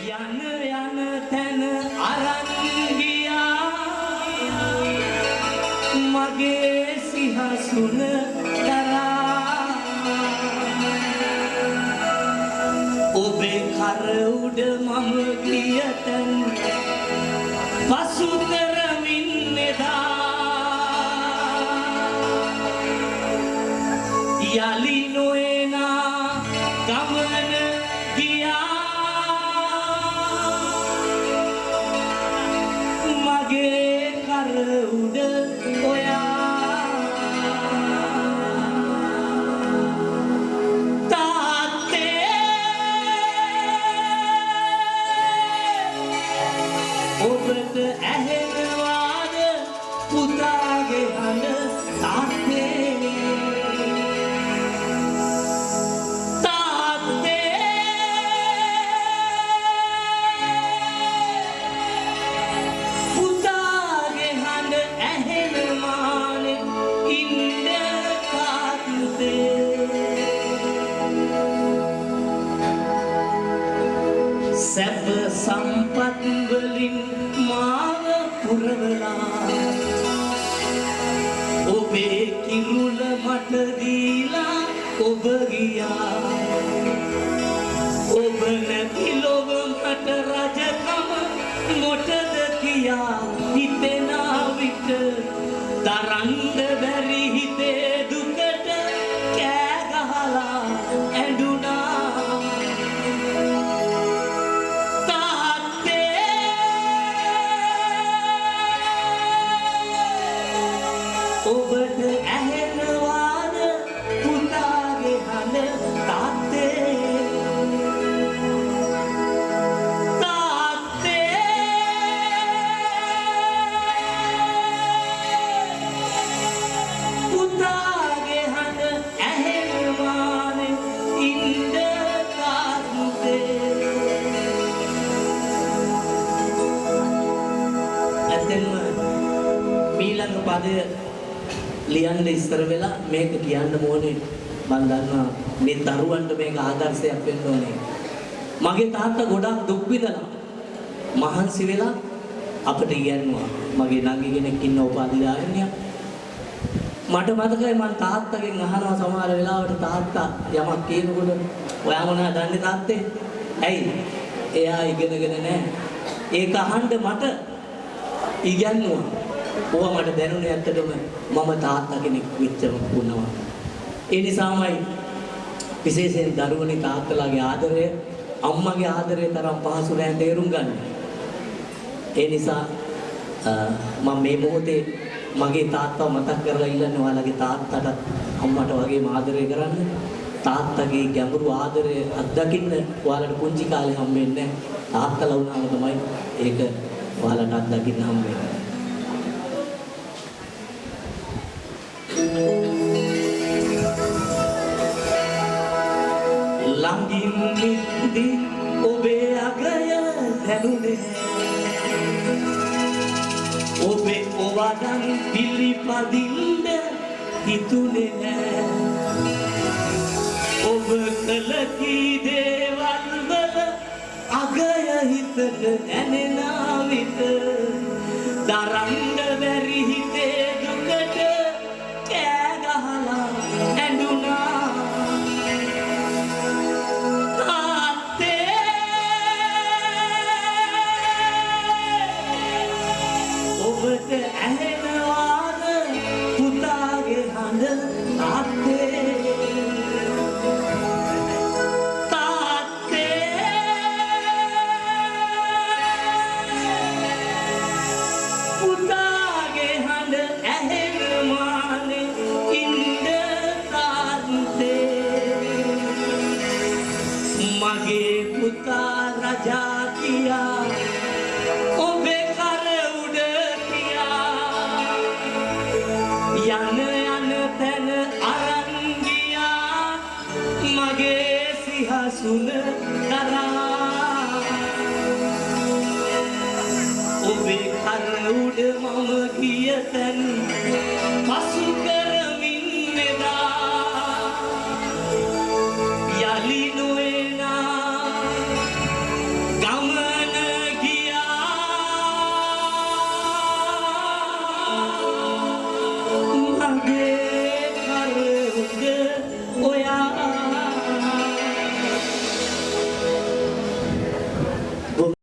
යන යන තැන අරන් ගියා මගේ සිහසුන තරා ඔබේ කර උඩ මම ගියතන් පසු කරමින් එදා යලි නොයනා ගමන ගියා මගේ කර උඩ ඔයා තාත්තේ ඔබට ඇහෙනවාද පුතාගේ හඬ තාත්තේ සැප සම්පත් වලින් මාව පුරවලා ඔබේ කිරුළ මට දීලා ඔබ ගියා ඔබ නැති ලොව මට රජකම මොටද කියා හිතෙනා විට දරන්න බැරි හිතේ දුකට කෑ ගහලා ඇඬුණා ඔබට ඇහෙනවාද පුතාගේ හඬ තාත්තේ තාත්තේ පුතාගේ හඬ ඇහෙනවානේ ඉන්න තාත්තේ ඇත්තෙන්ම ඊළඟ පදය ලියන්න ඉස්සර වෙලා මේක කියන්න ඕනේ මම දන්නවා මේ දරුවන්ට මේක ආදර්ශයක් වෙන්න ඕනේ මගේ තාත්තා ගොඩක් දුක් විඳලා මහන්සි වෙලා අපිට ඉගෙනුවා මගේ නංගි කෙනෙක් ඉන්න උපාධිධාරිනියක් මට මතකයි මම තාත්තගෙන් අහනවා සමහර වෙලාවට තාත්තා යමක් කියනකොට ඔයා මොනවද දන්නේ තාත්තේ ඇයි එයා ඉගෙනගෙන නැහැ ඒක අහන්න මට ඉගෙනුවා ඕවා මට දැනුනේ ඇත්තටම මම තාත්තා කෙනෙක් වෙච්ච වුණා. ඒ නිසාමයි විශේෂයෙන් දරුවනේ තාත්තලාගේ ආදරය අම්මගේ ආදරය තරම් පහසු නෑ තේරුම් ගන්න. ඒ නිසා මම මේ මොහොතේ මගේ තාත්තා මතක් කරලා ඉල්ලන්නේ ඔයාලගේ තාත්තට අම්මට වගේම ආදරය කරන්න. තාත්තගේ ගැඹුරු ආදරය අත්දකින්න ඔයාලට පුංචි කාලේ හම්බෙන්නේ නැහැ. තාත්තලා වුණාම තමයි ඒක ඔයාලට අත්දකින්න හම්බෙන්නේ. ළඟින් ඉඳි ඔබේ අගය දැනුනේ ඔබේ ඔවදන් පිළිපදින්න හිතුනේ නෑ ඔබ කළ කී දේවල් වල අගය හිතට දැනෙනා විට දරන්න බැරි හිතේ දුකට කෑ ගහලා ඇඬුණා ඔබට ඇහෙනවාද පුතාගේ හඬ තාත්තේ තාත්තේ පුතාගේ හඬ ඇහෙනවානේ ඉන්න තාත්තේ මගේ පුතා රජා කියා ඔබේ යන යන තැන අරන් ගියා මගේ සිහසුන තරා ඔබේ කර උඩ මම ගියතන් පසු